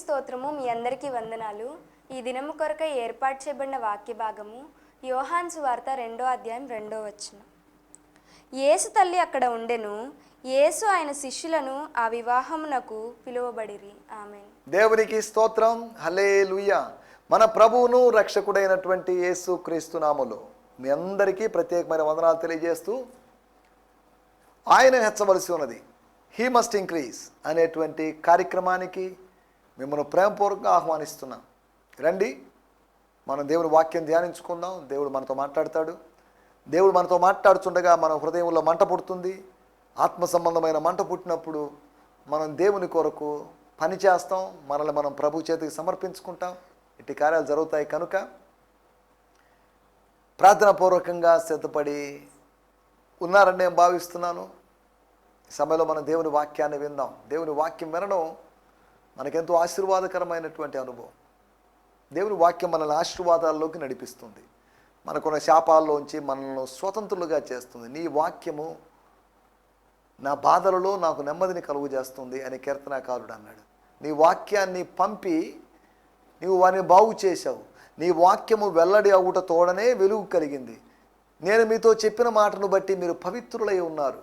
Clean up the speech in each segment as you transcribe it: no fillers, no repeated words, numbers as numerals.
స్తోత్రము. మీ అందరికీ వందనాలు. ఈ దినము కొరకై ఏర్పాటు చేయబడిన వాక్య భాగము యోహాను సువార్త 2వ అధ్యాయం 2వ వచనం. యేసు తల్లి అక్కడ ఉండెను. యేసు ఆయన శిష్యులను ఆ వివాహమునకు పిలువబడిరి. ఆమేన్. దేవునికి స్తోత్రం. హల్లెలూయా. మన ప్రభువును రక్షకుడైనటువంటి యేసు క్రీస్తు నామములో మీ అందరికీ ప్రత్యేకమైన వందనాలు తెలియజేస్తూ, ఆయన హెచ్చవలసి ఉన్నది, హీ మస్ట్ ఇంక్రీజ్ అనేటువంటి కార్యక్రమానికి మిమ్మల్ని ప్రేమపూర్వకంగా ఆహ్వానిస్తున్నాం. రండి, మనం దేవుని వాక్యం ధ్యానించుకుందాం. దేవుడు మనతో మాట్లాడతాడు. దేవుడు మనతో మాట్లాడుతుండగా మన హృదయంలో మంట పుడుతుంది. ఆత్మ సంబంధమైన మంట పుట్టినప్పుడు మనం దేవుని కొరకు పని చేస్తాం. మనల్ని మనం ప్రభు చేతికి సమర్పించుకుంటాం. ఇట్టి కార్యాలు జరుగుతాయి కనుక ప్రార్థనాపూర్వకంగా సిద్ధపడి ఉన్నారని నేను భావిస్తున్నాను. ఈ సమయంలో మనం దేవుని వాక్యాన్ని విందాం. దేవుని వాక్యం వినడం మనకెంతో ఆశీర్వాదకరమైనటువంటి అనుభవం. దేవుని వాక్యం మనల్ని ఆశీర్వాదాల్లోకి నడిపిస్తుంది. మనకున్న శాపాల్లోంచి మనల్ని స్వతంత్రులుగా చేస్తుంది. నీ వాక్యము నా బాధలలో నాకు నెమ్మదిని కలుగు చేస్తుంది అని కీర్తనాకారుడు అన్నాడు. నీ వాక్యాన్ని పంపి నీవు వారిని బాగు చేశావు. నీ వాక్యము వెల్లడి అవుట తోడనే వెలుగు కలిగింది. నేను మీతో చెప్పిన మాటను బట్టి మీరు పవిత్రులై ఉన్నారు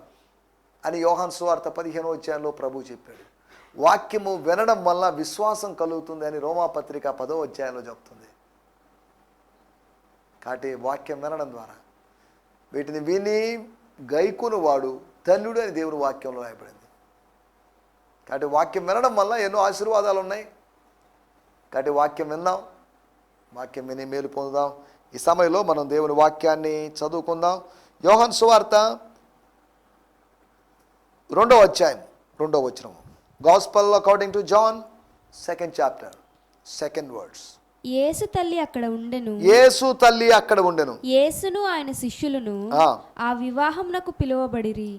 అని యోహాను సువార్త 15వ అధ్యాయంలో ప్రభు చెప్పాడు. వాక్యము వినడం వల్ల విశ్వాసం కలుగుతుంది అని రోమాపత్రిక 10వ అధ్యాయంలో చెప్తుంది. కాబట్టి వాక్యం వినడం ద్వారా వీటిని విని గైకును వాడు ధన్యుడు అని దేవుని వాక్యంలో రాయబడింది. కాబట్టి వాక్యం వినడం వల్ల ఎన్నో ఆశీర్వాదాలు ఉన్నాయి. కాబట్టి వాక్యం విందాం, వాక్యం విని మేలు పొందుదాం. ఈ సమయంలో మనం దేవుని వాక్యాన్ని చదువుకుందాం. యోహాను సువార్త 2వ అధ్యాయం 2వ వచనం. Gospel according to John 2nd chapter 2nd verse. యేసు తల్లి అక్కడ ఉండెను. యేసు తల్లి అక్కడ ఉండెను. యేసును ఆయన శిష్యులను ఆ వివాహమునకు పిలువబడిరి.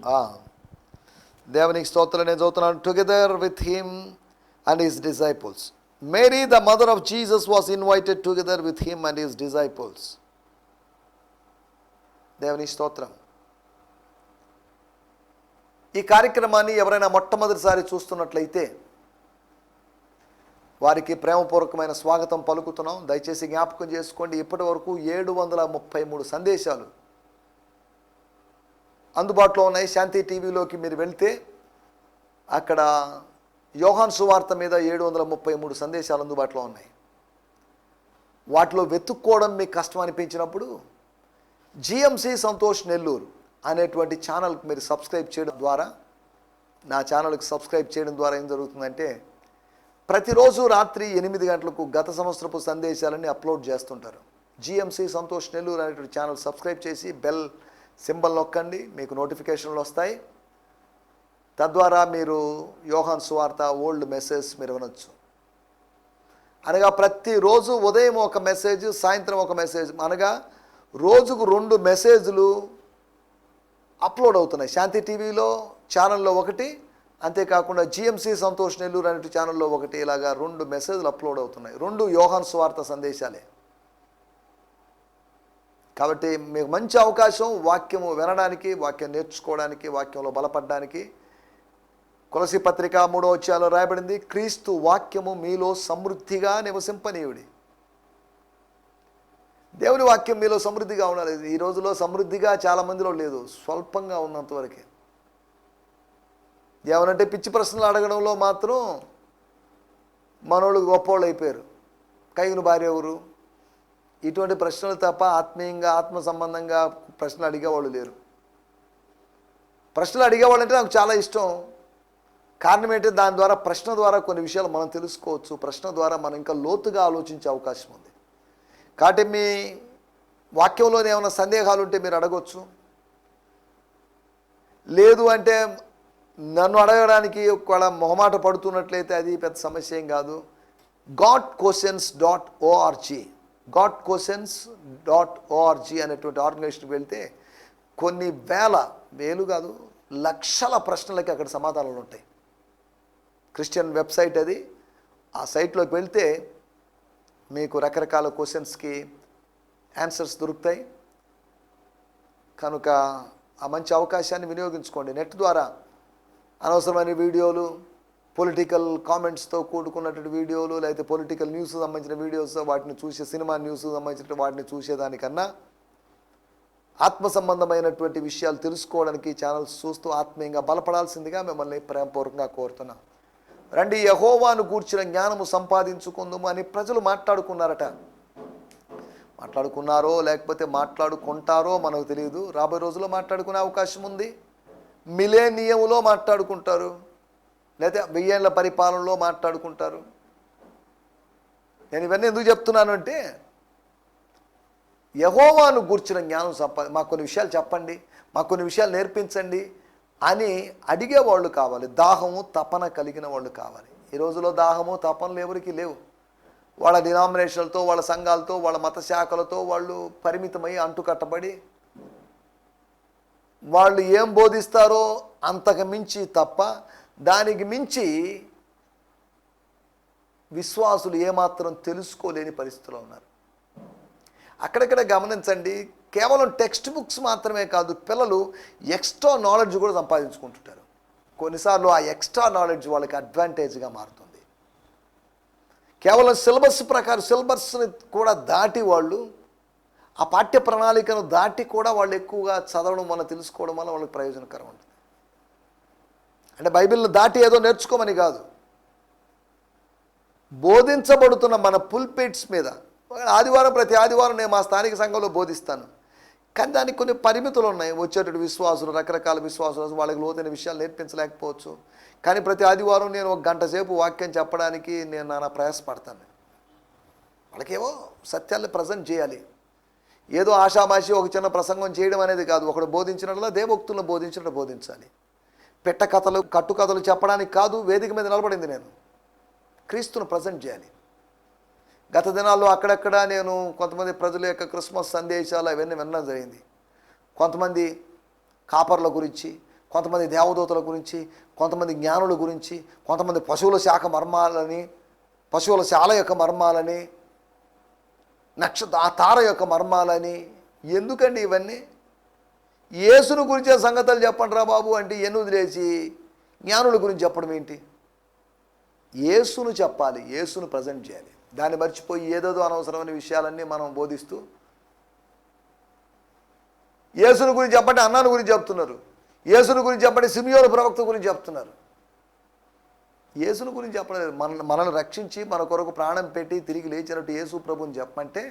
దేవునికి స్తోత్రం. నేను చదువుతున్నాను. Together with him and his disciples. Mary the mother of Jesus was invited together with him and his disciples. దేవునికి స్తోత్రం. ఈ కార్యక్రమాన్ని ఎవరైనా మొట్టమొదటిసారి చూస్తున్నట్లయితే వారికి ప్రేమపూర్వకమైన స్వాగతం పలుకుతున్నాం. దయచేసి జ్ఞాపకం చేసుకోండి, ఇప్పటి వరకు 733 సందేశాలు అందుబాటులో ఉన్నాయి. శాంతి టీవీలోకి మీరు వెళ్తే అక్కడ యోహాను సువార్త మీద 733 సందేశాలు అందుబాటులో ఉన్నాయి. వాటిలో వెతుక్కోవడం మీకు కష్టం అనిపించినప్పుడు జిఎంసి సంతోష్ నెల్లూరు అనేటువంటి ఛానల్కి మీరు సబ్స్క్రైబ్ చేయడం ద్వారా, నా ఛానల్కి సబ్స్క్రైబ్ చేయడం ద్వారా ఏం జరుగుతుందంటే, ప్రతిరోజు రాత్రి 8 గంటలకు గత సంవత్సరపు సందేశాలన్నీ అప్లోడ్ చేస్తుంటారు. జిఎంసి సంతోష్ నెల్లూరు అనేటువంటి ఛానల్ సబ్స్క్రైబ్ చేసి బెల్ సింబల్ నొక్కండి, మీకు నోటిఫికేషన్లు వస్తాయి. తద్వారా మీరు యోహాను సువార్త ఓల్డ్ మెసేజ్ మీరు వినొచ్చు. అనగా ప్రతిరోజు ఉదయం ఒక మెసేజ్, సాయంత్రం ఒక మెసేజ్, అనగా రోజుకు 2 మెసేజ్లు అప్లోడ్ అవుతున్నాయి. శాంతి టీవీలో ఛానల్లో ఒకటి, అంతేకాకుండా జిఎంసి సంతోష్ నెల్లూరు అనే ఛానల్లో ఒకటి, ఇలాగా 2 మెసేజ్లు అప్లోడ్ అవుతున్నాయి. 2 యోహాను సువార్త సందేశాలే. కాబట్టి మీకు మంచి అవకాశం వాక్యము వినడానికి, వాక్యం నేర్చుకోవడానికి, వాక్యంలో బలపడడానికి. కొలసీ పత్రిక 3వ అధ్యాయంలో రాయబడింది, క్రీస్తు వాక్యము మీలో సమృద్ధిగా నివసింపనీయుడి. దేవుని వాక్యం మీలో సమృద్ధిగా ఉండాలి. ఈ రోజులో సమృద్ధిగా చాలామందిలో లేదు, స్వల్పంగా ఉన్నంతవరకే. ఏమనంటే పిచ్చి ప్రశ్నలు అడగడంలో మాత్రం మనోళ్ళు గొప్పోళ్ళు అయిపోయారు. కయ్యను భార్య ఎవరు, ఇటువంటి ప్రశ్నలు తప్ప ఆత్మీయంగా ఆత్మ సంబంధంగా ప్రశ్నలు అడిగేవాళ్ళు లేరు. ప్రశ్నలు అడిగేవాళ్ళు అంటే నాకు చాలా ఇష్టం. కారణం ఏంటంటే దాని ద్వారా, ప్రశ్న ద్వారా కొన్ని విషయాలు మనం తెలుసుకోవచ్చు. ప్రశ్న ద్వారా మనం ఇంకా లోతుగా ఆలోచించే అవకాశం ఉంది. కాబట్టి మీ వాక్యంలోనే ఏమైనా సందేహాలు ఉంటే మీరు అడగవచ్చు. లేదు అంటే నన్ను అడగడానికి ఒకవేళ మొహమాట పడుతున్నట్లయితే అది పెద్ద సమస్య ఏం కాదు. godquestions.org godquestions.org అనేటువంటి ఆర్గనైజేషన్కి వెళ్తే కొన్ని వేలు కాదు లక్షల ప్రశ్నలకి అక్కడ సమాధానాలు ఉంటాయి. క్రిస్టియన్ వెబ్సైట్ అది. ఆ సైట్లోకి వెళ్తే మీకు రకరకాల క్వశ్చన్స్కి ఆన్సర్స్ దొరుకుతాయి. కనుక ఆ మంచి అవకాశాన్ని వినియోగించుకోండి. నెట్ ద్వారా అనవసరమైన వీడియోలు, పొలిటికల్ కామెంట్స్తో కూడుకున్నటువంటి వీడియోలు, లేకపోతే పొలిటికల్ న్యూస్ సంబంధించిన వీడియోస్, వాటిని చూసే సినిమా న్యూస్ సంబంధించిన వాటిని చూసేదానికన్నా ఆత్మ సంబంధమైనటువంటి విషయాలు తెలుసుకోవడానికి ఛానల్స్ చూస్తూ ఆత్మీయంగా బలపడాల్సిందిగా మిమ్మల్ని ప్రేమపూర్వకంగా కోరుతున్నాం. రండి, యెహోవాను గూర్చిన జ్ఞానము సంపాదించుకుందాము అని ప్రజలు మాట్లాడుకున్నారట. మాట్లాడుకున్నారో లేకపోతే మాట్లాడుకుంటారో మనకు తెలియదు. రాబోయే రోజుల్లో మాట్లాడుకునే అవకాశం ఉంది. మిలేనియంలో మాట్లాడుకుంటారు, లేదా 1000 ఏళ్ల పరిపాలనలో మాట్లాడుకుంటారు. నేను ఇవన్నీ ఎందుకు చెప్తున్నాను అంటే, యెహోవాను గూర్చిన జ్ఞానం మాకు కొన్ని విషయాలు చెప్పండి, మాకు కొన్ని విషయాలు నేర్పించండి అని అడిగేవాళ్ళు కావాలి. దాహము తపన కలిగిన వాళ్ళు కావాలి. ఈ రోజులో దాహము తపనలు ఎవరికి లేవు. వాళ్ళ డినామినేషన్లతో, వాళ్ళ సంఘాలతో, వాళ్ళ మత శాఖలతో వాళ్ళు పరిమితమై అంటుకట్టబడి వాళ్ళు ఏం బోధిస్తారో అంతకు మించి తప్ప దానికి మించి విశ్వాసులు ఏమాత్రం తెలుసుకోలేని పరిస్థితిలో ఉన్నారు. అక్కడక్కడ గమనించండి, కేవలం టెక్స్ట్ బుక్స్ మాత్రమే కాదు, పిల్లలు ఎక్స్ట్రా నాలెడ్జ్ కూడా సంపాదించుకుంటుంటారు. కొన్నిసార్లు ఆ ఎక్స్ట్రా నాలెడ్జ్ వాళ్ళకి అడ్వాంటేజ్గా మారుతుంది. కేవలం సిలబస్ ప్రకారం సిలబస్ని కూడా దాటి వాళ్ళు ఆ పాఠ్య ప్రణాళికను దాటి కూడా వాళ్ళు ఎక్కువగా చదవడం వల్ల, తెలుసుకోవడం వల్ల వాళ్ళకి ప్రయోజనకరం ఉంటుంది. అంటే బైబిల్ని దాటి ఏదో నేర్చుకోమని కాదు, బోధించబడుతున్న మన పుల్పిట్స్ మీద ఆదివారం, ప్రతి ఆదివారం నేను మా స్థానిక సంఘంలో బోధిస్తాను. కానీ దానికి కొన్ని పరిమితులు ఉన్నాయి. వచ్చేటటువంటి విశ్వాసులు, రకరకాల విశ్వాసులు, వాళ్ళకి లోతైన విషయాలు నేర్పించలేకపోవచ్చు. కానీ ప్రతి ఆదివారం నేను 1 గంట సేపు వాక్యం చెప్పడానికి నేను నానా ప్రయాసపడతాను. వాళ్ళకేమో సత్యాన్ని ప్రజెంట్ చేయాలి. ఏదో ఆషామాషి ఒక చిన్న ప్రసంగం చేయడం అనేది కాదు. ఒకడు బోధించినట్లా దేవోక్తులను బోధించినట్టు బోధించాలి. పెట్ట కథలు, కట్టుకథలు చెప్పడానికి కాదు వేదిక మీద నిలబడింది నేను. క్రీస్తును ప్రజెంట్ చేయాలి. గత దినాల్లో అక్కడక్కడ నేను కొంతమంది ప్రజల యొక్క క్రిస్మస్ సందేశాలు అవన్నీ వినడం జరిగింది. కొంతమంది కాపర్ల గురించి, కొంతమంది దేవదూతల గురించి, కొంతమంది జ్ఞానుల గురించి, కొంతమంది పశువుల శాఖ మర్మాలని, పశువుల శాల యొక్క మర్మాలని, ఆ తార యొక్క మర్మాలని. ఎందుకండి ఇవన్నీ? యేసును గురించే సంగతులు చెప్పండి రా బాబు అంటే ఎన్ని వదిలేసి జ్ఞానుల గురించి చెప్పడం ఏంటి? యేసును చెప్పాలి, యేసును ప్రజెంట్ చేయాలి. దాన్ని మర్చిపోయి ఏదేదో అనవసరమైన విషయాలన్నీ మనం బోధిస్తూ యేసును గురించి చెప్పండి అన్నాను గురించి చెప్తున్నారు, యేసును గురించి చెప్పండి సిమియోను ప్రవక్త గురించి చెప్తున్నారు. యేసును గురించి చెప్పలేదు. మనల్ని రక్షించి మన కొరకు ప్రాణం పెట్టి తిరిగి లేచినట్టు యేసు ప్రభుని చెప్పమంటే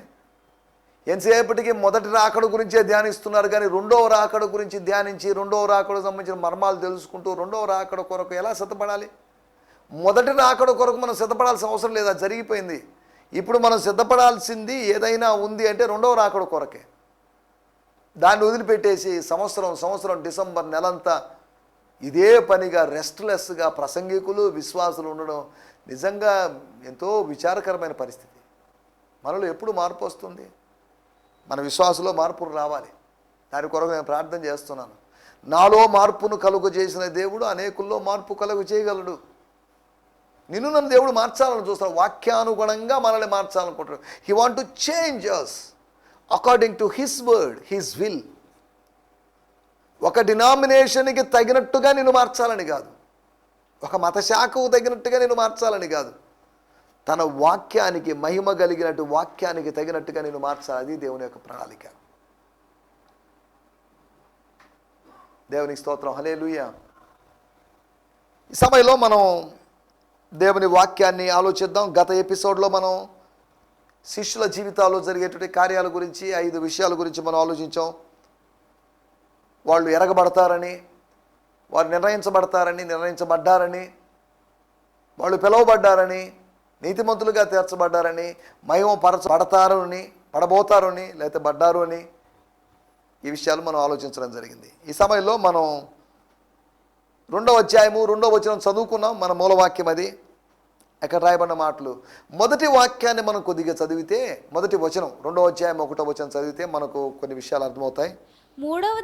ఎంతసేపటికి మొదటి రాకడ గురించే ధ్యానిస్తున్నారు. కానీ రెండవ రాకడ గురించి ధ్యానించి రెండవ రాకడకు సంబంధించిన మర్మాలు తెలుసుకుంటూ రెండవ రాకడ కొరకు ఎలా సిద్ధపడాలి? మొదటి రాకడ కొరకు మనం సిద్ధపడాల్సిన అవసరం లేదు, అది జరిగిపోయింది. ఇప్పుడు మనం సిద్ధపడాల్సింది ఏదైనా ఉంది అంటే రెండవ రాకడ కొరకే. దాన్ని వదిలిపెట్టేసి సంవత్సరం డిసెంబర్ నెలంతా ఇదే పనిగా రెస్ట్లెస్గా ప్రసంగికులు, విశ్వాసులు ఉండడం నిజంగా ఎంతో విచారకరమైన పరిస్థితి. మనలో ఎప్పుడు మార్పు వస్తుంది? మన విశ్వాసంలో మార్పులు రావాలి. దాని కొరకు నేను ప్రార్థన చేస్తున్నాను. నాలో మార్పును కలుగు చేసిన దేవుడు అనేకుల్లో మార్పు కలుగు చేయగలడు. నిన్ను నన్ను దేవుడు మార్చాలని చూస్తాడు. వాక్యానుగుణంగా మనల్ని మార్చాలనుకుంటాడు. He want to change us according to his word, his will. ఒక డినామినేషన్కి తగినట్టుగా నిన్ను మార్చాలని కాదు, ఒక మత శాఖకు తగినట్టుగా నిన్ను మార్చాలని కాదు, తన వాక్యానికి, మహిమ కలిగినట్టు వాక్యానికి తగినట్టుగా నిన్ను మార్చాలి. అది దేవుని యొక్క ప్రణాళిక. దేవునికి స్తోత్రం, హల్లెలూయా. ఈ సమయంలో మనం దేవుని వాక్యాన్ని ఆలోచిద్దాం. గత ఎపిసోడ్లో మనం శిష్యుల జీవితాల్లో జరిగేటువంటి కార్యాల గురించి 5 విషయాల గురించి మనం ఆలోచించాం. వాళ్ళు ఎరగబడతారని, వారు నిర్ణయించబడ్డారని, వాళ్ళు పిలువబడ్డారని, నీతిమంతులుగా తీర్చబడ్డారని, పడబోతారని లేకపోతే పడ్డారు అని ఈ విషయాలు మనం ఆలోచించడం జరిగింది. ఈ సమయంలో మనం 2వ అధ్యాయము 2వ వచనం చదువుకున్నాం. మన మూలవాక్యం అది. అక్కడ రాయబడిన మాటలు, మొదటి వాక్యాన్ని మనం కొద్దిగా చదివితే, మొదటి వచనం 2వ అధ్యాయం 1వ వచనం చదివితే మనకు కొన్ని విషయాలు అర్థమవుతాయి. 3వ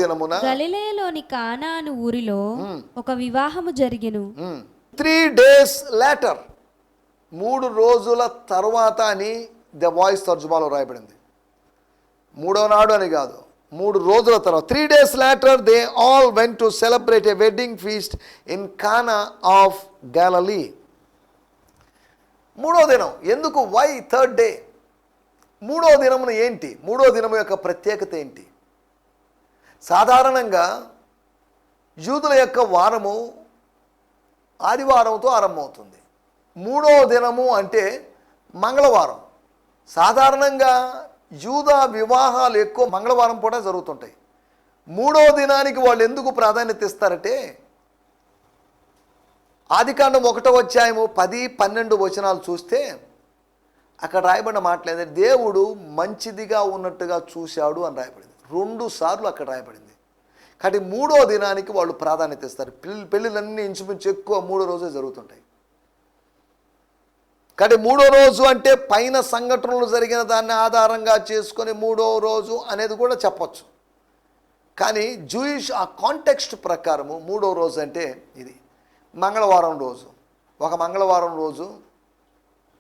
దినమున గలిలయలోని కానా అను ఊరిలో ఒక వివాహము జరిగెను. 3 days later, 3 రోజుల తర్వాత అని ద వాయిస్ తర్జుమాలో రాయబడింది. 3వ నాడు అని కాదు, 3 రోజుల తర్వాత 3 days later they all went to celebrate a wedding feast in Cana of Galilee. 3వ దినం. ఎందుకు? Why third day? 3వ దినమున ఏంటి? 3వ దినము యొక్క ప్రత్యేకత ఏంటి? సాధారణంగా యూదుల యొక్క వారము ఆదివారంతో ఆరంభమవుతుంది. 3వ దినము అంటే మంగళవారం. సాధారణంగా యూదా వివాహాలు ఎక్కువ మంగళవారం పూట జరుగుతుంటాయి. 3వ దినానికి వాళ్ళు ఎందుకు ప్రాధాన్యత ఇస్తారంటే ఆదికాండం 1వ అధ్యాయము 10-12 వచనాలు చూస్తే అక్కడ రాయబడిన మాటలేదు, దేవుడు మంచిదిగా ఉన్నట్టుగా చూశాడు అని రాయబడింది. 2 సార్లు అక్కడ రాయబడింది. కాబట్టి 3వ దినానికి వాళ్ళు ప్రాధాన్యత ఇస్తారు. పెళ్ళిళ్ళన్నీ ఇంచుమించు ఎక్కువ 3వ రోజే జరుగుతుంటాయి. కాబట్టి 3వ రోజు అంటే పైన సంఘటనలు జరిగిన దాన్ని ఆధారంగా చేసుకొని 3వ రోజు అనేది కూడా చెప్పచ్చు. కానీ జూయిష్ ఆ కాంటెక్స్ట్ ప్రకారము 3వ రోజు అంటే ఇది మంగళవారం రోజు, ఒక మంగళవారం రోజు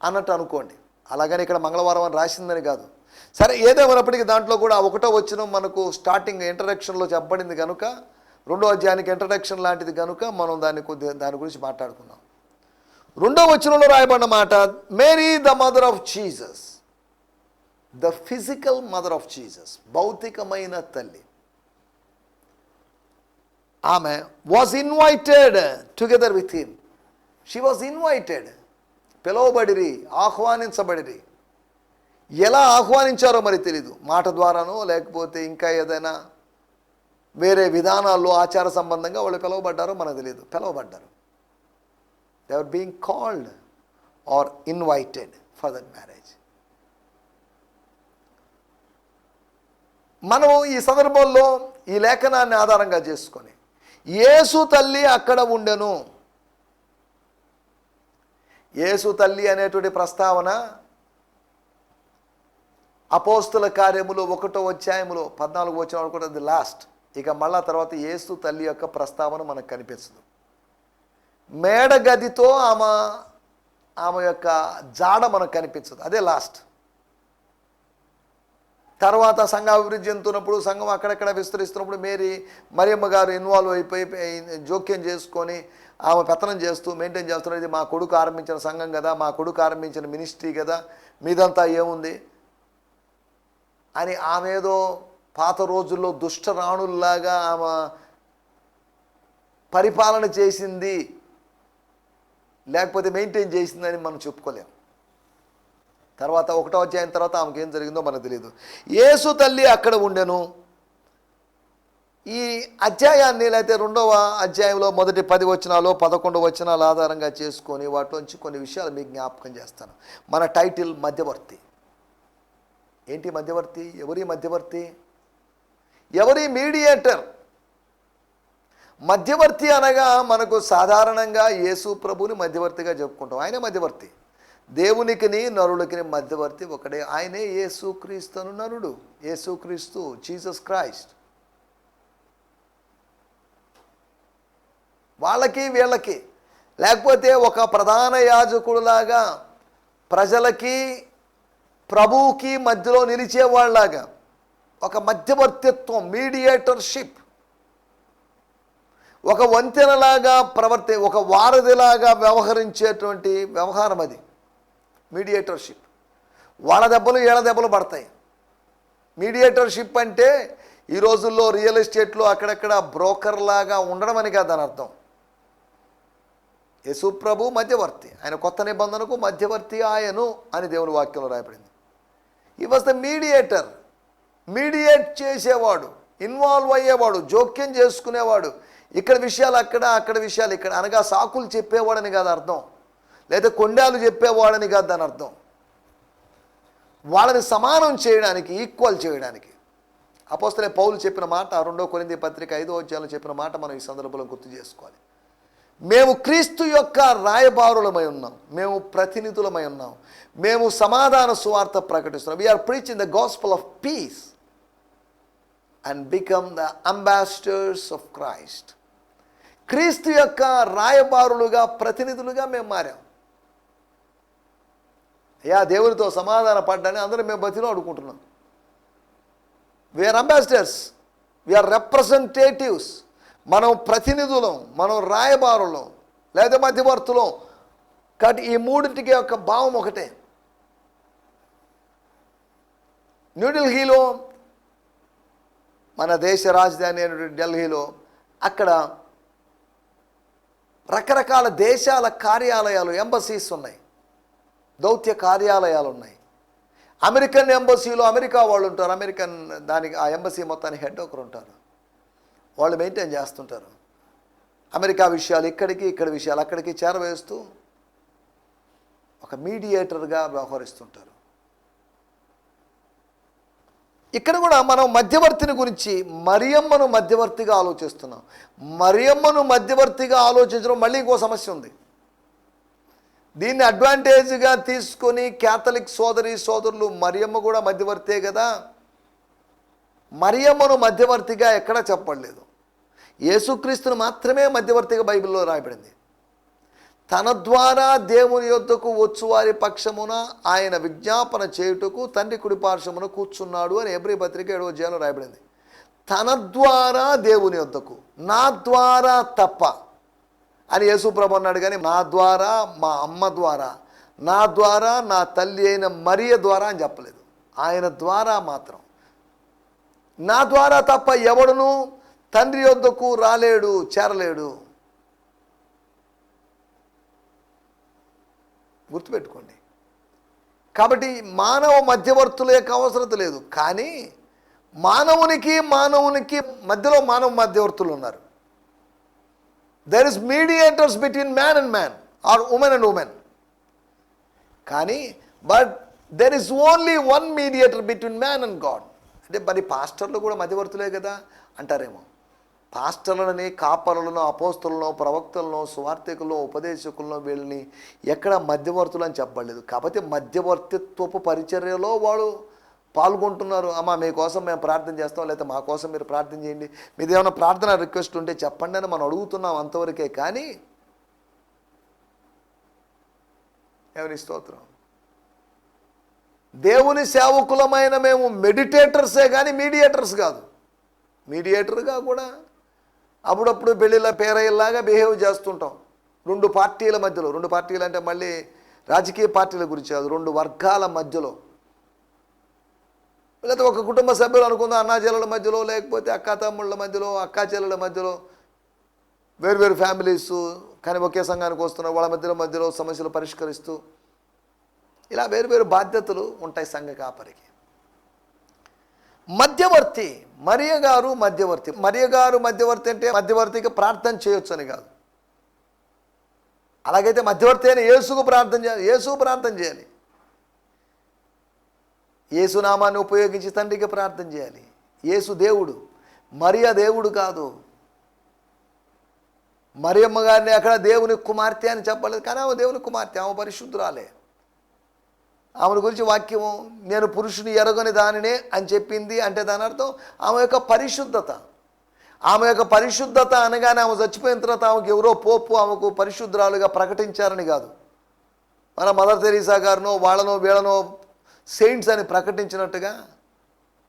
అన్నట్టు అనుకోండి. అలాగని ఇక్కడ మంగళవారం అని రాసిందని కాదు. సరే, ఏదేమైనప్పటికీ దాంట్లో కూడా 1వ వచనం మనకు స్టార్టింగ్ ఇంట్రడక్షన్లో చెప్పబడింది కనుక 2వ అధ్యాయానికి ఇంట్రడక్షన్ లాంటిది కనుక మనం దాని గురించి మాట్లాడుకుందాం. 2వ వచనంలో రాయబడిన మాట, Mary the mother of Jesus, the physical mother of Jesus, భౌతికమైన తల్లి. ఆమె was invited together with him. She was invited, పిలువబడిరి, ఆహ్వానించబడిరి. ఎలా ఆహ్వానించారో మరి తెలీదు, మాట ద్వారానో లేకపోతే ఇంకా ఏదైనా వేరే విధానాల్లో ఆచార సంబంధంగా వాళ్ళు పిలువబడ్డారో మనకు తెలియదు. పిలువబడ్డారు. They are being called or invited for that marriage. మనం ఈ సందర్భంలో ఈ లేఖనాన్ని ఆధారంగా చేసుకొని యేసు తల్లి అక్కడ ఉండెను. యేసు తల్లి అనేటువంటి ప్రస్తావన అపోస్తుల కార్యములు 1వ అధ్యాయములో 14 వచనం కూడా అది లాస్ట్. ఇక మళ్ళా తర్వాత యేసు తల్లి యొక్క ప్రస్తావన మనకు కనిపించదు. మేడగదితో ఆమె యొక్క జాడ మనకు కనిపించదు, అదే లాస్ట్. తర్వాత సంఘ అభివృద్ధి చెందుతున్నప్పుడు, సంఘం అక్కడక్కడ విస్తరిస్తున్నప్పుడు మరియమ్మ గారు ఇన్వాల్వ్ అయిపోయి జోక్యం చేసుకొని ఆమె పెత్తనం చేస్తూ మెయింటైన్ చేస్తున్నారు. ఇది మా కొడుకు ఆరంభించిన సంఘం కదా, మా కొడుకు ఆరంభించిన మినిస్ట్రీ కదా, మీదంతా ఏముంది అని ఆమె ఏదో పాత రోజుల్లో దుష్ట రాణుల్లాగా ఆమె పరిపాలన చేసింది లేకపోతే మెయింటైన్ చేసిందని మనం చెప్పుకోలేము. తర్వాత 1వ అధ్యాయం తర్వాత ఆమెకి ఏం జరిగిందో మనకు తెలియదు. యేసు తల్లి అక్కడ ఉండెను. ఈ అధ్యాయాన్ని లేకపోతే 2వ అధ్యాయంలో మొదటి 10 వచనాలు 11 వచనాలు ఆధారంగా చేసుకొని వాటిలోంచి కొన్ని విషయాలు మీకు జ్ఞాపకం చేస్తాను. మన టైటిల్ మధ్యవర్తి. ఏంటి మధ్యవర్తి? ఎవరి మధ్యవర్తి? ఎవరి మీడియేటర్? మధ్యవర్తి అనగా మనకు సాధారణంగా యేసు ప్రభుని మధ్యవర్తిగా చెప్పుకుంటాం. ఆయనే మధ్యవర్తి. దేవునికిని నరులకి మధ్యవర్తి ఒకడే, ఆయనే యేసుక్రీస్తును నరుడు. యేసుక్రీస్తు, జీసస్ క్రైస్ట్. వాళ్ళకి వీళ్ళకి లేకపోతే ఒక ప్రధాన యాజకుడులాగా ప్రజలకి ప్రభువుకి మధ్యలో నిలిచేవాళ్ళలాగా ఒక మధ్యవర్తిత్వం, మీడియేటర్షిప్, ఒక వంతెనలాగా ఒక వారధిలాగా వ్యవహరించేటువంటి వ్యవహారం అది మీడియేటర్షిప్. వాళ్ళ దెబ్బలు ఏళ్ళ దెబ్బలు పడతాయి. మీడియేటర్షిప్ అంటే ఈ రోజుల్లో రియల్ ఎస్టేట్లో అక్కడక్కడ బ్రోకర్ లాగా ఉండడం అని కాదు దాని అర్థం. యేసు ప్రభు మధ్యవర్తి, ఆయన కొత్త నిబంధనకు మధ్యవర్తి ఆయను అని దేవుని వాక్యంలో రాయబడింది. హి వాజ్ ద మీడియేటర్. మీడియేట్ చేసేవాడు, ఇన్వాల్వ్ అయ్యేవాడు, జోక్యం చేసుకునేవాడు. ఇక్కడ విషయాలు అక్కడ, అక్కడ విషయాలు ఇక్కడ అనగా సాకులు చెప్పేవాడని కాదు అర్థం, లేదా కొండాలు చెప్పేవాడని కాదు దాని అర్థం. వాళ్ళని సమానం చేయడానికి, ఈక్వల్ చేయడానికి. అపోస్తలుడైన పౌలు చెప్పిన మాట 2 కొరింథీ పత్రిక 5వ అధ్యాయంలో చెప్పిన మాట మనం ఈ సందర్భంలో గుర్తు చేసుకోవాలి. మేము క్రీస్తు యొక్క రాయబారులమై ఉన్నాం, మేము ప్రతినిధులమై ఉన్నాం, మేము సమాధాన సువార్త ప్రకటిస్తున్నాం. We are preaching the gospel of peace and become the ambassadors of Christ. క్రీస్తు యొక్క రాయబారులుగా, ప్రతినిధులుగా మేము మారాం. అయ్యా దేవునితో సమాధాన పడ్డాన్ని అందరూ మేము బతిలో అడుగుకుంటున్నాం. We are ambassadors, we are representatives. మనం ప్రతినిధులం, మనం రాయబారులం లేదా మధ్యవర్తులం. కాబట్టి ఈ మూడింటికి యొక్క భావం ఒకటే. న్యూఢిల్లీలో, మన దేశ రాజధాని అయినటువంటి ఢిల్లీలో, అక్కడ రకరకాల దేశాల కార్యాలయాలు, ఎంబసీస్ ఉన్నాయి, దౌత్య కార్యాలయాలు ఉన్నాయి. అమెరికన్ ఎంబసీలో అమెరికా వాళ్ళు ఉంటారు, అమెరికన్ దానికి ఆ ఎంబసీ మొత్తానికి హెడ్ ఒకరు ఉంటారు, వాళ్ళు మెయింటైన్ చేస్తుంటారు. అమెరికా విషయాలు ఇక్కడికి, ఇక్కడ విషయాలు అక్కడికి చేరవేస్తూ ఒక మీడియేటర్గా వ్యవహరిస్తుంటారు. ఇక్కడ కూడా మనం మధ్యవర్తిని గురించి, మరియమ్మను మధ్యవర్తిగా ఆలోచిస్తున్నాం. మరియమ్మను మధ్యవర్తిగా ఆలోచించడం మళ్ళీ ఇంకో సమస్య ఉంది. దీన్ని అడ్వాంటేజ్గా తీసుకొని క్యాథలిక్ సోదరులు మరియమ్మ కూడా మధ్యవర్తే కదా, మరియమ్మను మధ్యవర్తిగా ఎక్కడా చెప్పలేదు. యేసుక్రీస్తును మాత్రమే మధ్యవర్తిగా బైబిల్లో రాయబడింది. తన ద్వారా దేవుని యొద్దకు వచ్చువారి పక్షమున ఆయన విజ్ఞాపన చేయుటకు తండ్రి కుడి పార్శ్వమున కూర్చున్నాడు అని హెబ్రీ పత్రిక 7వ అధ్యాయంలో రాయబడింది. తన ద్వారా దేవుని యొద్దకు, నా ద్వారా తప్ప అని యేసు ప్రభు అన్నాడు. కానీ నా ద్వారా, మా అమ్మ ద్వారా, నా ద్వారా, నా తల్లి అయిన మరియ ద్వారా అని చెప్పలేదు. ఆయన ద్వారా మాత్రం. నా ద్వారా తప్ప ఎవడును తండ్రి యొద్దకు రాలేడు, చేరలేడు. గుర్తుపెట్టుకోండి. కాబట్టి మానవ మధ్యవర్తుల యొక్క అవసరత లేదు. కానీ మానవునికి మధ్యలో మానవ మధ్యవర్తులు ఉన్నారు. There is mediators between man and man or women and women. కానీ but there is only one mediator between man and God. అంటే మరి పాస్టర్లు కూడా మధ్యవర్తులే కదా అంటారేమో. పాస్టర్లని, కాపరులను, అపోస్తలను, ప్రవక్తలను, సువార్థికులను, ఉపదేశకులను వీళ్ళని ఎక్కడ మధ్యవర్తులు అని చెప్పలేదు. కాకపోతే మధ్యవర్తిత్వపు పరిచర్యలో వాళ్ళు పాల్గొంటున్నారు. అమ్మ మీకోసం మేము ప్రార్థన చేస్తాం, లేకపోతే మా కోసం మీరు ప్రార్థన చేయండి, మీది ఏమైనా ప్రార్థన రిక్వెస్ట్ ఉంటే చెప్పండి అని మనం అడుగుతున్నాం, అంతవరకే. కానీ ఎవరి స్తోత్రం, దేవుని సేవకులమైన మేము మెడిటేటర్సే కానీ మీడియేటర్స్ కాదు. మీడియేటర్గా కూడా అప్పుడప్పుడు పెళ్ళిళ్ళ పేరయ్యలాగా బిహేవ్ చేస్తుంటాం. రెండు పార్టీల మధ్యలో, రెండు పార్టీలు అంటే మళ్ళీ రాజకీయ పార్టీల గురించి కాదు, రెండు వర్గాల మధ్యలో, లేకపోతే ఒక కుటుంబ సభ్యులు అనుకుందాం, అన్నాచెల్లెల మధ్యలో, లేకపోతే అక్కా తమ్ముళ్ళ మధ్యలో, అక్కా చెల్లెల మధ్యలో, వేరు ఫ్యామిలీస్ కానీ ఒకే సంఘానికి వస్తున్న వాళ్ళ మధ్యలో సమస్యలు పరిష్కరిస్తూ ఇలా వేరు బాధ్యతలు ఉంటాయి సంఘ కాపరికి. మధ్యవర్తి, మరియ గారు మధ్యవర్తి. మరియ గారు మధ్యవర్తి అంటే మధ్యవర్తికి ప్రార్థన చేయొచ్చు అని కాదు. అలాగైతే మధ్యవర్తి అయిన యేసుకు ప్రార్థన చేయాలి, యేసుకు ప్రార్థన చేయాలి, యేసు నామాన్ని ఉపయోగించి తండ్రికి ప్రార్థన చేయాలి. యేసు దేవుడు, మరియ దేవుడు కాదు. మరియమ్మ గారిని అక్కడ దేవుని కుమార్తె అని చెప్పలేదు, కానీ ఆమె దేవుని కుమార్తె, ఆమె పరిశుద్ధురాలే. ఆమె గురించి వాక్యము నేను పురుషుని ఎరగని దానినే అని చెప్పింది. అంటే దాని అర్థం ఆమె యొక్క పరిశుద్ధత. ఆమె యొక్క పరిశుద్ధత అనగానే ఆమె చచ్చిపోయిన తర్వాత ఆమెకు ఎవరో పోపు ఆమెకు పరిశుద్ధురాలుగా ప్రకటించారని కాదు. మన మదర్ తెరీసా గారినో వాళ్ళనో వీళ్ళనో సెయింట్స్ అని ప్రకటించినట్టుగా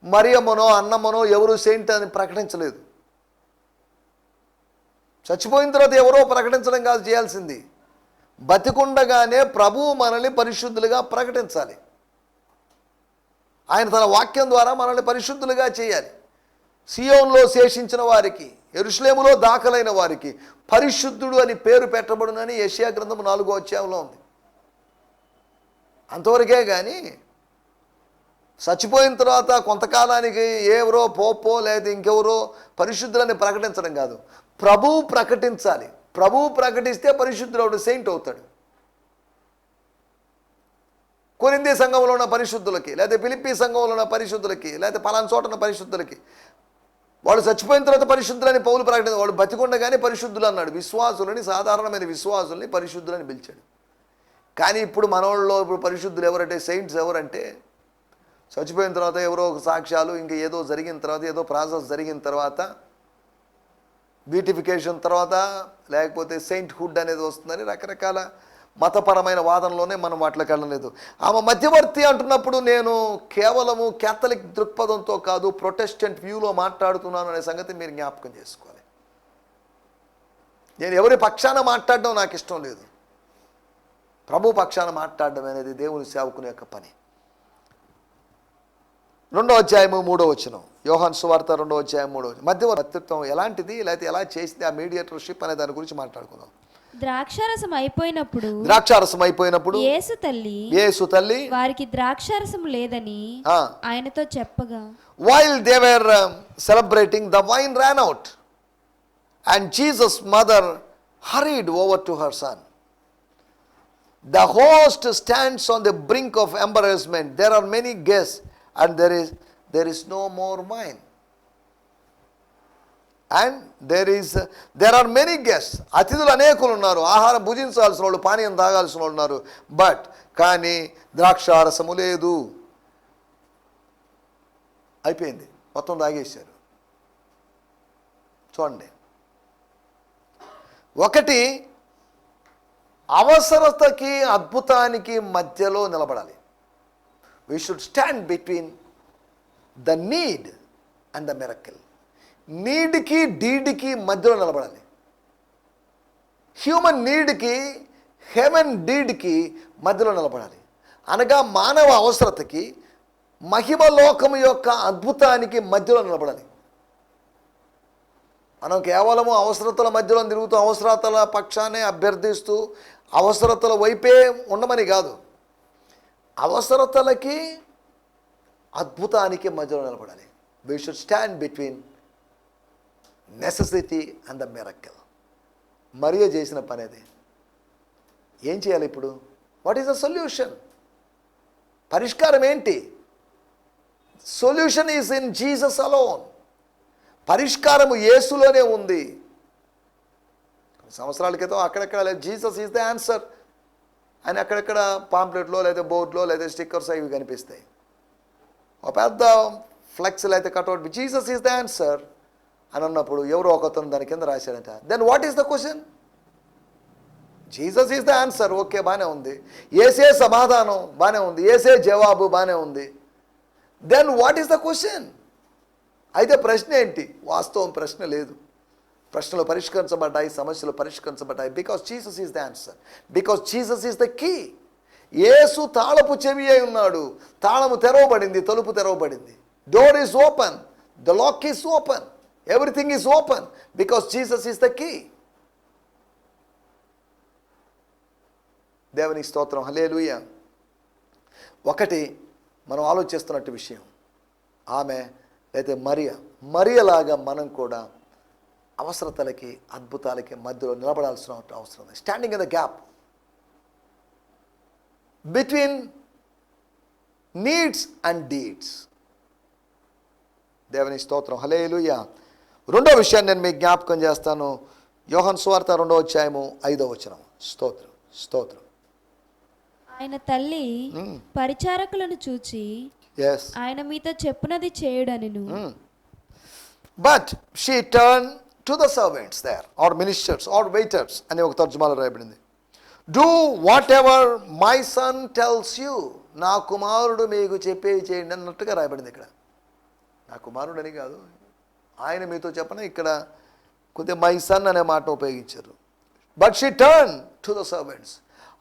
మరియమ్మనో అన్నమ్మనో ఎవరు సెయింట్ అని ప్రకటించలేదు. చచ్చిపోయిన తర్వాత ఎవరో ప్రకటించడం కాదు చేయాల్సింది, బతికుండగానే ప్రభువు మనల్ని పరిశుద్ధులుగా ప్రకటించాలి. ఆయన తన వాక్యం ద్వారా మనల్ని పరిశుద్ధులుగా చేయాలి. సియోన్లో శేషించిన వారికి, యెరూషలేములో దాఖలైన వారికి పరిశుద్ధుడు అని పేరు పెట్టబడునని యెషయా గ్రంథం 4వ అధ్యాయంలో ఉంది. అంతవరకే కానీ చచ్చిపోయిన తర్వాత కొంతకాలానికి ఎవరో పోపో లేదా ఇంకెవరో పరిశుద్ధులని ప్రకటించడం కాదు, ప్రభువు ప్రకటించాలి. ప్రభువు ప్రకటిస్తే పరిశుద్ధుడు, సెయింట్ అవుతాడు. కొరింథీ సంఘంలో ఉన్న పరిశుద్ధులకి, లేదా ఫిలిప్పీ సంఘంలో ఉన్న పరిశుద్ధులకి, లేదా పలానా చోట ఉన్న పరిశుద్ధులకి వాళ్ళు చచ్చిపోయిన తర్వాత పరిశుద్ధులని పౌలు ప్రకటించారు. వాళ్ళు బతికుండగానే పరిశుద్ధులు అన్నాడు. విశ్వాసులని, సాధారణమైన విశ్వాసుల్ని పరిశుద్ధులని పిలిచాడు. కానీ ఇప్పుడు మనోళ్ళలో ఇప్పుడు పరిశుద్ధులు ఎవరంటే, సెయింట్స్ ఎవరంటే చచ్చిపోయిన తర్వాత ఎవరో ఒక సాక్ష్యాలు, ఇంకా ఏదో జరిగిన తర్వాత, ఏదో ప్రాసెస్ జరిగిన తర్వాత, బ్యూటిఫికేషన్ తర్వాత, లేకపోతే సెయింట్ హుడ్ అనేది వస్తుందని రకరకాల మతపరమైన వాదనలోనే మనం వాటిలోకి వెళ్ళలేదు. ఆమె మధ్యవర్తి అంటున్నప్పుడు నేను కేవలము క్యాథలిక్ దృక్పథంతో కాదు, ప్రొటెస్టెంట్ వ్యూలో మాట్లాడుతున్నాను అనే సంగతి మీరు జ్ఞాపకం చేసుకోవాలి. నేను ఎవరి పక్షాన మాట్లాడడం నాకు ఇష్టం లేదు. ప్రభు పక్షాన మాట్లాడడం అనేది దేవుని సేవకుని యొక్క పని. 2వ అధ్యాయము 3వ వచనం, యోహాను సువార్త 2వ అధ్యాయం 3వ వచనం. మధ్యవర్తిత్వం ఎలాంటిది, లేకపోతే ఎలా చేసింది, ఆ మీడియేటర్షిప్ అనే దాని గురించి మాట్లాడుకుందాం. ద్రాక్షారసం అయిపోయినప్పుడు యేసు తల్లి వారికి ద్రాక్షారసం లేదని ఆయనతో చెప్పగా, while they were celebrating, the wine ran out and Jesus' mother hurried over to her son. The host stands on the brink of embarrassment. There are many guests and there is no more wine. And there are many guests. అతిథులు అనేకులు ఉన్నారు, ఆహారం భుజించాల్సిన వాళ్ళు, పానీయం తాగాల్సిన వాళ్ళు ఉన్నారు. But కానీ ద్రాక్షారసము లేదు. అయిపోయింది, మొత్తం తాగేశారు. చూడండి, ఒకటి అవసరతకి అద్భుతానికి మధ్యలో నిలబడాలి. We should stand between the need and the miracle. నీడ్కి డీడ్కి మధ్యలో నిలబడాలి. హ్యూమన్ నీడ్కి హెవెన్ డీడ్కి మధ్యలో నిలబడాలి. అనగా మానవ అవసరతకి మహిమలోకము యొక్క అద్భుతానికి మధ్యలో నిలబడాలి. మనం కేవలము అవసరతల మధ్యలో తిరుగుతూ అవసరతల పక్షానే అభ్యర్థిస్తూ అవసరతల వైపే ఉండమని కాదు, అవసరతలకి అద్భుతానికి మధ్యలో నిలబడాలి. We should stand between necessity and the miracle. మరియ చేసిన పని అది. ఏం చేయాలి ఇప్పుడు? What is the solution? పరిష్కారం ఏంటి? Solution is in Jesus alone. పరిష్కారము యేసులోనే ఉంది. సంవత్సరాల క్రితం అక్కడెక్కడ జీసస్ ఈజ్ ద ఆన్సర్ అని అక్కడెక్కడ పాంప్లెట్లో లేదా బోర్డులో లేదా స్టిక్కర్స్ అవి కనిపిస్తాయి. ఒక పెద్ద ఫ్లెక్స్ అయితే cutout Jesus is the answer అని అన్నప్పుడు ఎవరో ఒకతను దాని కింద రాశాడంట. Then what is the question? Jesus is the answer, okay, బాగానే ఉంది. ఏసే సమాధానం బాగానే ఉంది, ఏసే జవాబు బాగానే ఉంది. Then what is the question? అయితే ప్రశ్న ఏంటి? వాస్తవం ప్రశ్న లేదు. ప్రశ్నలు పరిష్కరించబడ్డాయి, సమస్యలు పరిష్కరించబడ్డాయి. Because Jesus is the answer, because Jesus is the key. యేసు తాళపు చెవి అయి ఉన్నాడు. తాళము తెరవబడింది, తలుపు తెరవబడింది. Door is open, the lock is open, everything is open because Jesus is the key. దేవునికి స్తోత్రం, హల్లెలూయా. ఒకటి మనం ఆలోచిస్తున్నట్టు విషయం, ఆమె అయితే మరియలాగా మనం కూడా అవసరతలకి అద్భుతాలకి మధ్యలో నిలబడాల్సిన అవసరం ఉంది. Standing in the gap between needs and deeds. దేవుని స్తోత్రం, హల్లెలూయా. రెండో విషయాన్ని నేను మీకు జ్ఞాపకం చేస్తాను. యోహాను సువార్త 2వ అధ్యాయము 5వ వచనం. స్తోత్రం, స్తోత్రం. ఆయన తల్లి పరిచారకులను చూచి, ఆయన మీతో చెప్పునది చేయుడనెను. But she turn to the servants there are ministers or waiters అని ఒక తర్జుమాలో రాయబడింది. Do whatever my son tells you. నా కుమారుడు మీకు చెప్పేవి చేయండి అన్నట్టుగా రాయబడింది ఇక్కడ. నా కుమారుడు అని కాదు, ఆయన మీతో చెప్పన. ఇక్కడ కొద్దిగా మై సన్ అనే మాట ఉపయోగించారు. But she turn to the servants.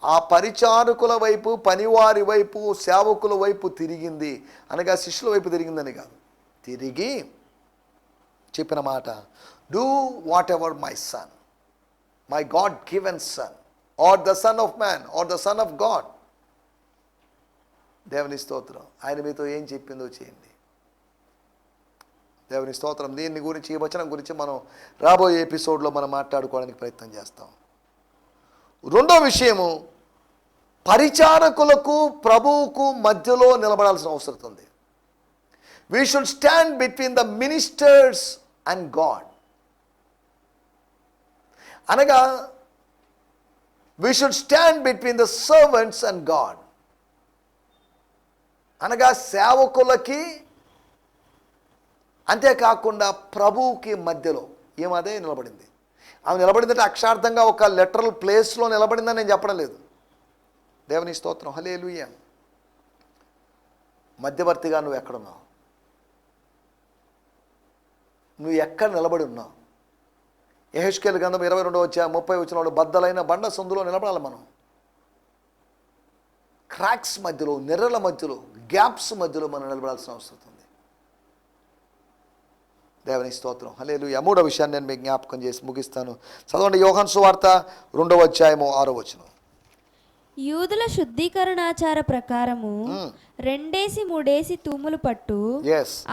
ఆ పరిచారకుల వైపు, పనివారి వైపు, సేవకుల వైపు తిరిగింది. అనగా శిష్యుల వైపు తిరిగిందని కాదు, తిరిగి చెప్పిన మాట, do whatever my son, my God given son, or the son of man, or the son of God. దేవుని స్తోత్రం. ఆయన మీతో ఏం చెప్పిందో చేయండి. దేవుని స్తోత్రం. దీని గురించి, ఈ వచనం గురించి మనం రాబోయే ఎపిసోడ్లో మనం మాట్లాడుకోవడానికి ప్రయత్నం చేస్తాం. రెండో విషయము, పరిచారకులకు ప్రభువుకు మధ్యలో నిలబడాల్సిన అవసరం ఉంది. We should stand between the ministers and God. అనగా we should stand between the servants and God. అనగా సేవకులకి, అంతేకాకుండా ప్రభువుకి మధ్యలో ఏమదే నిలబడింది. ఆమె నిలబడిందంటే అక్షార్థంగా ఒక లెటరల్ ప్లేస్లో నిలబడిందని నేను చెప్పడం లేదు. దేవుని స్తోత్రం. హల్లెలూయా. మధ్యవర్తిగా నువ్వు ఎక్కడున్నావు? నువ్వు ఎక్కడ నిలబడి ఉన్నావు? యెహెజ్కేలు గ్రంథం 22:30 బద్దలైన బండ సందులో నిలబడాలి మనం. క్రాక్స్ మధ్యలో, నెర్రల మధ్యలో, గ్యాప్స్ మధ్యలో మనం నిలబడాల్సిన అవసరం ఉంది. దేవుని స్తోత్రం. హల్లెలూయా. 3వ విషయాన్ని నేను మీకు జ్ఞాపకం చేసి ముగిస్తాను. చదవండి యోహాను సువార్త 2:6. యూదుల శుద్ధీకరణాచార ప్రకారము 2-3 తూములు పట్టు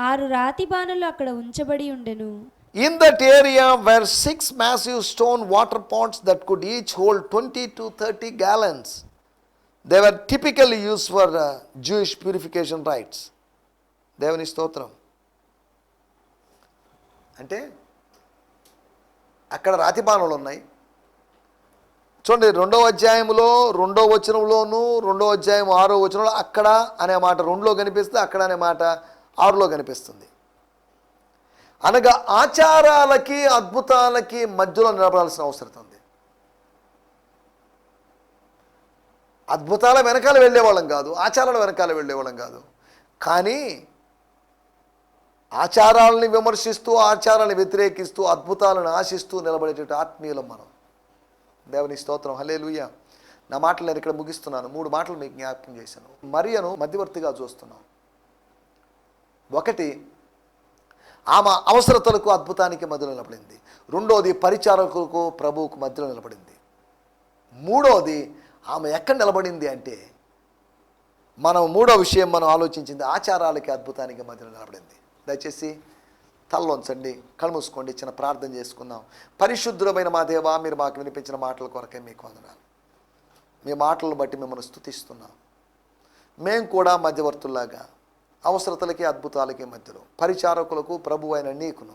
6 రాతి బాణలు అక్కడ ఉంచబడి ఉండెను. In that area were 6 massive stone water pots that could each hold 20 to 30 gallons. They were typically used for Jewish purification rites. దేవుని స్తోత్రం. అంటే అక్కడ రాతి బాణాలు ఉన్నాయి. చూడండి 2వ అధ్యాయంలో 2వ వచనంలోను 2వ అధ్యాయం 6వ వచనంలో అక్కడ అనే మాట 2లో కనిపిస్తుంది, అక్కడ అనే మాట 6లో కనిపిస్తుంది. అనగా ఆచారాలకి అద్భుతాలకి మధ్యలో నిలబడాల్సిన అవసరం ఉంది. అద్భుతాల వెనకాల వెళ్ళేవాళ్ళం కాదు, ఆచారాల వెనకాల వెళ్ళేవాళ్ళం కాదు. కానీ ఆచారాలని విమర్శిస్తూ, ఆచారాలను వ్యతిరేకిస్తూ, అద్భుతాలను ఆశిస్తూ నిలబడేటట్టు ఆత్మీయులం మనం. దేవుని స్తోత్రం. హల్లెలూయా. నా మాటలు నేను ఇక్కడ ముగిస్తున్నాను. 3 మాటలు మీకు జ్ఞాపకం చేశాను. మరియను మధ్యవర్తిగా చూస్తున్నాం. 1, ఆమె అవసరతలకు అద్భుతానికి మధ్యలో నిలబడింది. 2వది పరిచారకులకు ప్రభువుకు మధ్యలో నిలబడింది. 3వది ఆమె ఎక్కడ నిలబడింది అంటే మనం 3వ విషయం మనం ఆలోచించింది ఆచారాలకి అద్భుతానికి మధ్యలో నిలబడింది. దయచేసి తలలోంచండి, కళ్ళు మూసుకోండి, చిన్న ప్రార్థన చేసుకుందాం. పరిశుద్ధులమైన మా దేవా, మీరు మాకు వినిపించిన మాటల కొరకే మీకు వందనాలు. మీ మాటలను బట్టి మిమ్మల్ని స్తుతిస్తున్నాం. మేము కూడా మధ్యవర్తుల్లాగా అవసరతలకి అద్భుతాలకి మధ్యలో, పరిచారకులకు ప్రభు అయిన నీకును,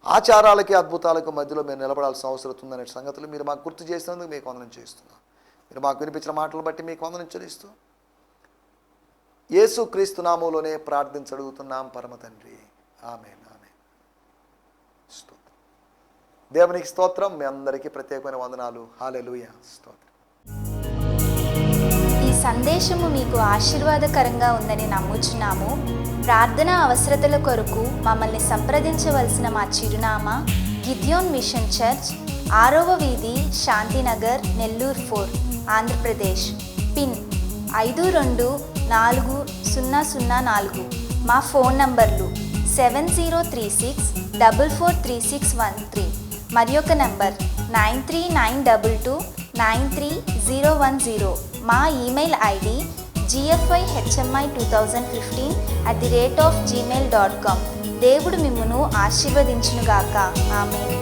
ఆచారాలకి అద్భుతాలకు మధ్యలో మేము నిలబడాల్సిన అవసరం ఉందనే సంగతులు మీరు మాకు గుర్తు చేసినందుకు మీకు వందనం చేస్తున్నాం. మీరు మాకు వినిపించిన మాటలను బట్టి మీకు వందనం చెల్లిస్తూ యేసు క్రీస్తు నామములోనే ప్రార్థించడుగుతున్నాం పరమ తండ్రి. ఆమేన్. ఆమేన్. స్తోత్రం. దేవునికి స్తోత్రం. మీ అందరికీ ప్రత్యేకమైన వందనాలు. హల్లెలూయా. స్తోత్రం. ఈ సందేశము మీకు ఆశీర్వాదకరంగా ఉందని నమ్ముచున్నాము. ప్రార్థన అవసరతల కొరకు మమ్మల్ని సంప్రదించవలసిన మా చిరునామా గిద్యోన్ మిషన్ చర్చ్, 6వ వీధి, శాంతినగర్, నెల్లూరు 4, ఆంధ్రప్రదేశ్. పిన్ 524004. మా ఫోన్ నంబర్లు 7036443613 మరి ఒక నంబర్ 9392293010. మా ఈమెయిల్ ఐడి gfihmi2015@gmail.com. దేవుడు మిమ్మును ఆశీర్వదించునుగాక. ఆమేన్.